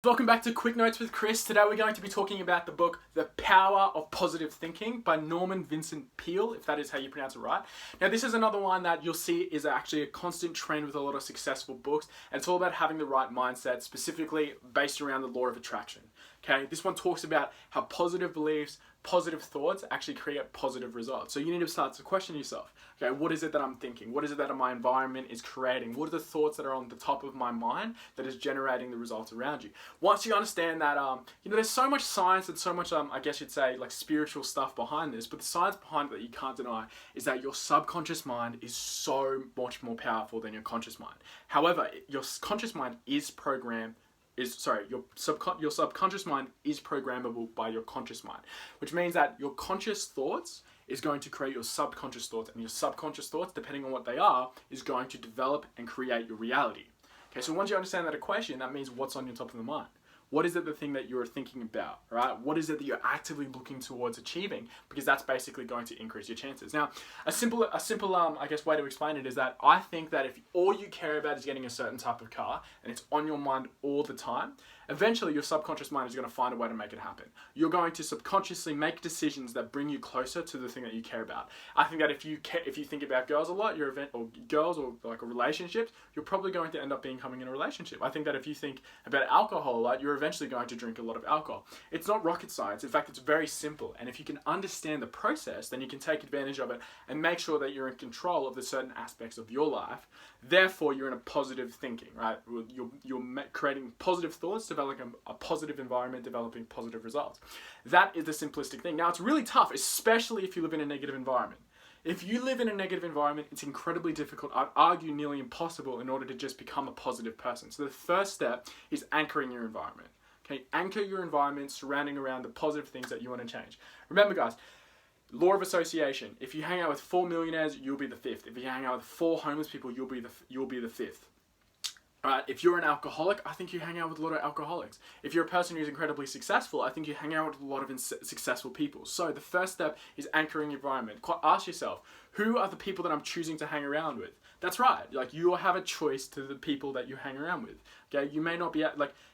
Welcome back to Quick Notes with Chris. Today we're going to be talking about the book The Power of Positive Thinking by Vincent Peale, if that is how you pronounce it right. Now this is another one that you'll see is actually a constant trend with a lot of successful books, and it's all about having the right mindset, specifically based around the law of attraction. Okay, this one talks about how positive beliefs, positive thoughts actually create positive results. So you need to start to question yourself. Okay, what is it that I'm thinking? What is it that my environment is creating? What are the thoughts that are on the top of my mind that is generating the results around you? Once you understand that, there's so much science and so much, I guess you'd say, like spiritual stuff behind this, but the science behind it that you can't deny is that your subconscious mind is so much more powerful than your conscious mind. However, your conscious mind is your subconscious mind is programmable by your conscious mind, which means that your conscious thoughts is going to create your subconscious thoughts, and your subconscious thoughts, depending on what they are, is going to develop and create your reality. Okay, so once you understand that equation, that means what's on your top of the mind. What is it the thing that you're thinking about, right? What is it that you're actively looking towards achieving? Because that's basically going to increase your chances. Now, a simple I guess, way to explain it is that I think that if all you care about is getting a certain type of car and it's on your mind all the time, eventually your subconscious mind is going to find a way to make it happen. You're going to subconsciously make decisions that bring you closer to the thing that you care about. I think that if you think about girls a lot, or like a relationship, you're probably going to end up becoming in a relationship. I think that if you think about alcohol a lot, you're eventually going to drink a lot of alcohol. It's not rocket science. In fact, it's very simple. And if you can understand the process, then you can take advantage of it and make sure that you're in control of the certain aspects of your life. Therefore, you're in a positive thinking, right? You're creating positive thoughts, developing a positive environment, developing positive results. That is the simplistic thing. Now, it's really tough, especially if you live in a negative environment. If you live in a negative environment, it's incredibly difficult, I'd argue nearly impossible, in order to just become a positive person. So the first step is anchoring your environment. Okay, anchor your environment surrounding around the positive things that you want to change. Remember, guys, law of association. If you hang out with 4 millionaires, you'll be the fifth. If you hang out with 4 homeless people, you'll be the fifth. Alright, if you're an alcoholic, I think you hang out with a lot of alcoholics. If you're a person who's incredibly successful, I think you hang out with a lot of successful people. So the first step is anchoring your environment. Ask yourself, who are the people that I'm choosing to hang around with? That's right, like you have a choice to the people that you hang around with. Okay, you may not be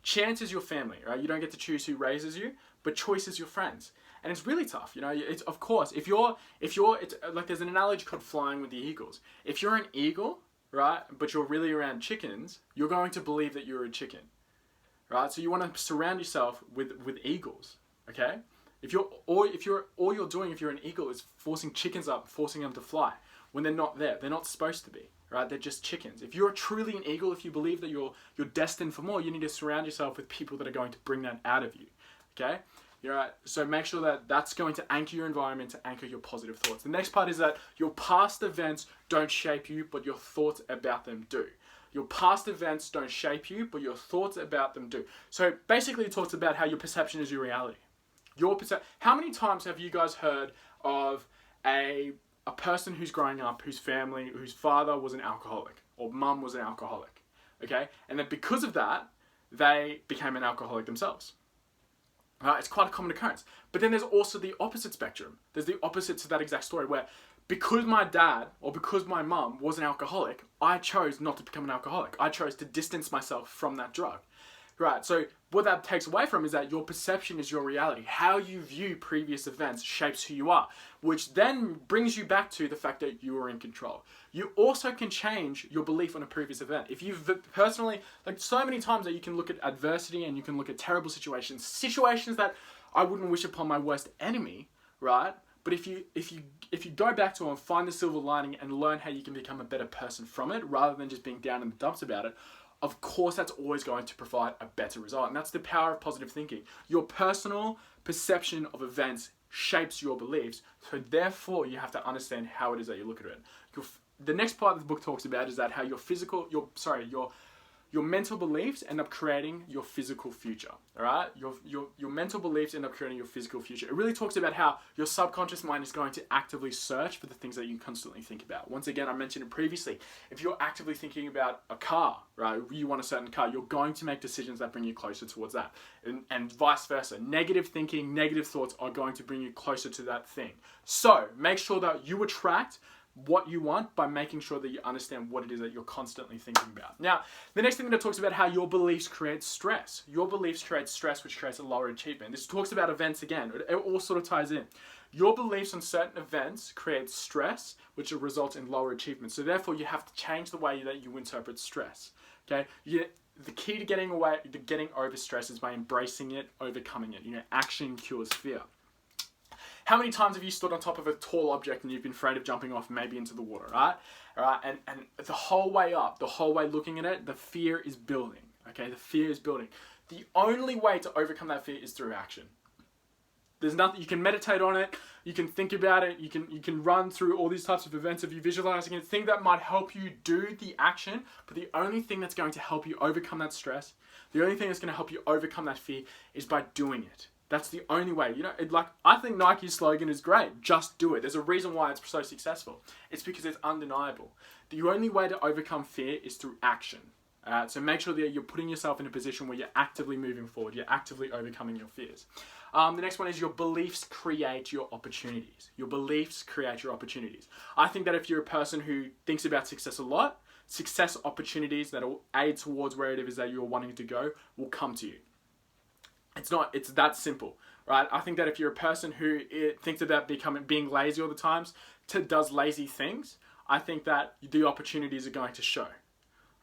chance is your family, right? You don't get to choose who raises you, but choice is your friends. And it's really tough, it's, of course, if you're, it's like there's an analogy called flying with the eagles. If you're an eagle, right, but you're really around chickens, you're going to believe that you're a chicken, right? So you want to surround yourself with eagles, okay? If you're doing if you're an eagle is forcing chickens up, forcing them to fly when they're not there. They're not supposed to be, right? They're just chickens. If you're truly an eagle, if you believe that you're destined for more, you need to surround yourself with people that are going to bring that out of you, okay? So make sure that that's going to anchor your environment, to anchor your positive thoughts. The next part is that your past events don't shape you, but your thoughts about them do. Your past events don't shape you, but your thoughts about them do. So basically it talks about how your perception is your reality. How many times have you guys heard of a person who's growing up, whose family, whose father was an alcoholic, or mum was an alcoholic, okay? And then because of that, they became an alcoholic themselves. It's quite a common occurrence. But then there's also the opposite spectrum. There's the opposite to that exact story where because my dad or because my mum was an alcoholic, I chose not to become an alcoholic. I chose to distance myself from that drug. Right, so what that takes away from is that your perception is your reality. How you view previous events shapes who you are, which then brings you back to the fact that you are in control. You also can change your belief on a previous event. If you've personally, so many times that you can look at adversity and you can look at terrible situations that I wouldn't wish upon my worst enemy, right? But if you go back to it and find the silver lining and learn how you can become a better person from it, rather than just being down in the dumps about it, of course, that's always going to provide a better result. And that's the power of positive thinking. Your personal perception of events shapes your beliefs. So therefore, you have to understand how it is that you look at it. The next part of the book talks about is that how your mental beliefs end up creating your physical future. All right, your mental beliefs end up creating your physical future. It really talks about how your subconscious mind is going to actively search for the things that you constantly think about. Once again, I mentioned it previously. If you're actively thinking about a car, right, you want a certain car, you're going to make decisions that bring you closer towards that, and vice versa. Negative thinking, negative thoughts are going to bring you closer to that thing. So make sure that you attract what you want by making sure that you understand what it is that you're constantly thinking about. Now, the next thing that talks about how your beliefs create stress. Your beliefs create stress, which creates a lower achievement. This talks about events again. It all sort of ties in. Your beliefs on certain events create stress, which will result in lower achievement. So therefore, you have to change the way that you interpret stress. Okay? The key to getting over stress is by embracing it, overcoming it. Action cures fear. How many times have you stood on top of a tall object and you've been afraid of jumping off maybe into the water, right? All right, and the whole way up, the whole way looking at it, the fear is building, okay? The fear is building. The only way to overcome that fear is through action. There's nothing, you can meditate on it, you can think about it, you can run through all these types of events of you visualizing it, think that might help you do the action, but the only thing that's going to help you overcome that stress, the only thing that's going to help you overcome that fear is by doing it. That's the only way. I think Nike's slogan is great. Just do it. There's a reason why it's so successful. It's because it's undeniable. The only way to overcome fear is through action. So make sure that you're putting yourself in a position where you're actively moving forward. You're actively overcoming your fears. The next one is your beliefs create your opportunities. Your beliefs create your opportunities. I think that if you're a person who thinks about success a lot, success opportunities that will aid towards where it is that you're wanting to go will come to you. It's that simple, right? I think that if you're a person who thinks about being lazy all the time, does lazy things, I think that the opportunities are going to show,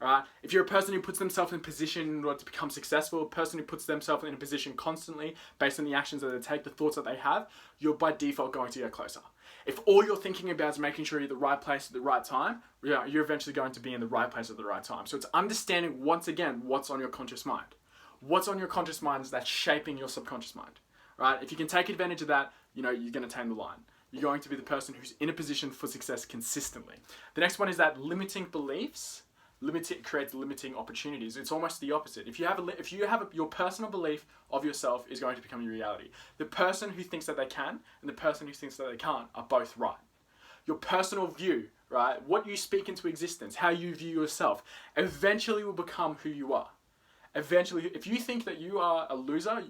right? If you're a person who puts themselves in a position in order to become successful, a person who puts themselves in a position constantly based on the actions that they take, the thoughts that they have, you're by default going to get closer. If all you're thinking about is making sure you're at the right place at the right time, you're eventually going to be in the right place at the right time. So it's understanding, once again, what's on your conscious mind. What's on your conscious mind is that shaping your subconscious mind, right? If you can take advantage of that, you're going to tame the line. You're going to be the person who's in a position for success consistently. The next one is that limiting beliefs creates limiting opportunities. It's almost the opposite. If you have your personal belief of yourself is going to become your reality. The person who thinks that they can and the person who thinks that they can't are both right. Your personal view, right? What you speak into existence, how you view yourself, eventually will become who you are. Eventually, if you think that you are a loser,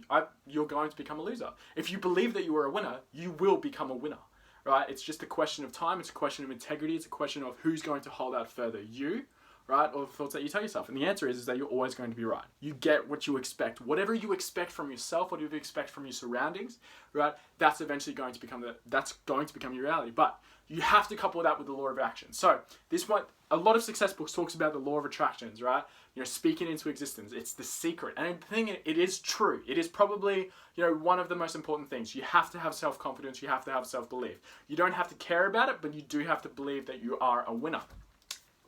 you're going to become a loser. If you believe that you are a winner, you will become a winner, right? It's just a question of time. It's a question of integrity. It's a question of who's going to hold out further, you, right, or the thoughts that you tell yourself. And the answer is that you're always going to be right. You get what you expect. Whatever you expect from yourself, whatever you expect from your surroundings, right, that's eventually going to become your reality. But you have to couple that with the law of action. So a lot of success books talks about the law of attractions, right? Speaking into existence. It's the secret. And the thing, it is true. It is probably, one of the most important things. You have to have self-confidence. You have to have self-belief. You don't have to care about it, but you do have to believe that you are a winner.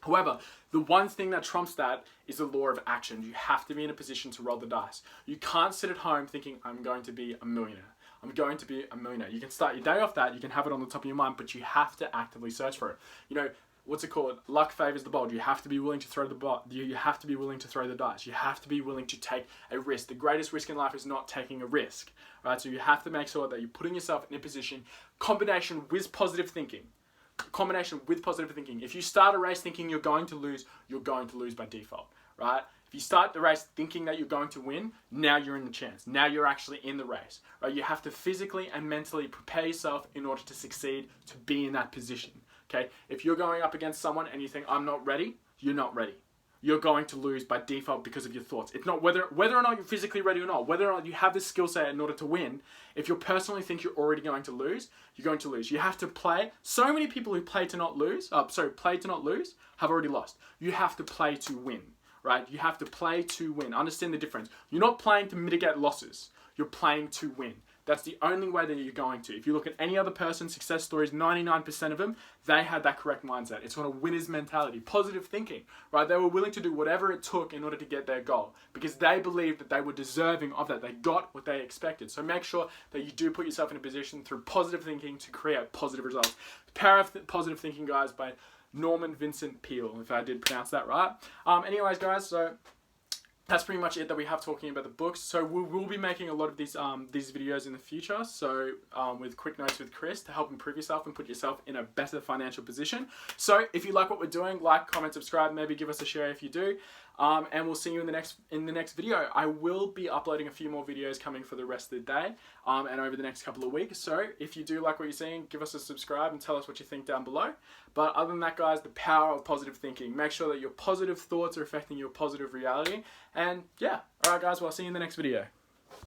However, the one thing that trumps that is the law of action. You have to be in a position to roll the dice. You can't sit at home thinking, I'm going to be a millionaire. I'm going to be a millionaire. You can start your day off that. You can have it on the top of your mind, but you have to actively search for it. What's it called? Luck favors the bold. You have to be willing to throw you have to be willing to throw the dice. You have to be willing to take a risk. The greatest risk in life is not taking a risk, right? So you have to make sure that you're putting yourself in a position, combination with positive thinking. If you start a race thinking you're going to lose by default, right? If you start the race thinking that you're going to win, now you're in the chance. Now you're actually in the race, right? You have to physically and mentally prepare yourself in order to succeed, to be in that position. Okay, if you're going up against someone and you think, I'm not ready, you're not ready. You're going to lose by default because of your thoughts. It's not whether or not you're physically ready or not, whether or not you have the skill set in order to win. If you personally think you're already going to lose, you're going to lose. You have to play. So many people who play to not lose have already lost. You have to play to win, right? You have to play to win. Understand the difference. You're not playing to mitigate losses. You're playing to win. That's the only way that you're going to. If you look at any other person's success stories, 99% of them, they had that correct mindset. It's on a winner's mentality, positive thinking, right? They were willing to do whatever it took in order to get their goal because they believed that they were deserving of that. They got what they expected. So make sure that you do put yourself in a position through positive thinking to create positive results. The Power of Positive Thinking, guys, by Vincent Peale, if I did pronounce that right. Anyways, guys, so that's pretty much it that we have talking about the books. So we'll be making a lot of these videos in the future. So with quick notes with Chris to help improve yourself and put yourself in a better financial position. So if you like what we're doing, like, comment, subscribe, maybe give us a share if you do. And we'll see you in the next video. I will be uploading a few more videos coming for the rest of the day and over the next couple of weeks. So if you do like what you're seeing, give us a subscribe and tell us what you think down below. But other than that, guys, the power of positive thinking. Make sure that your positive thoughts are affecting your positive reality. And yeah, all right, guys, well, I'll see you in the next video.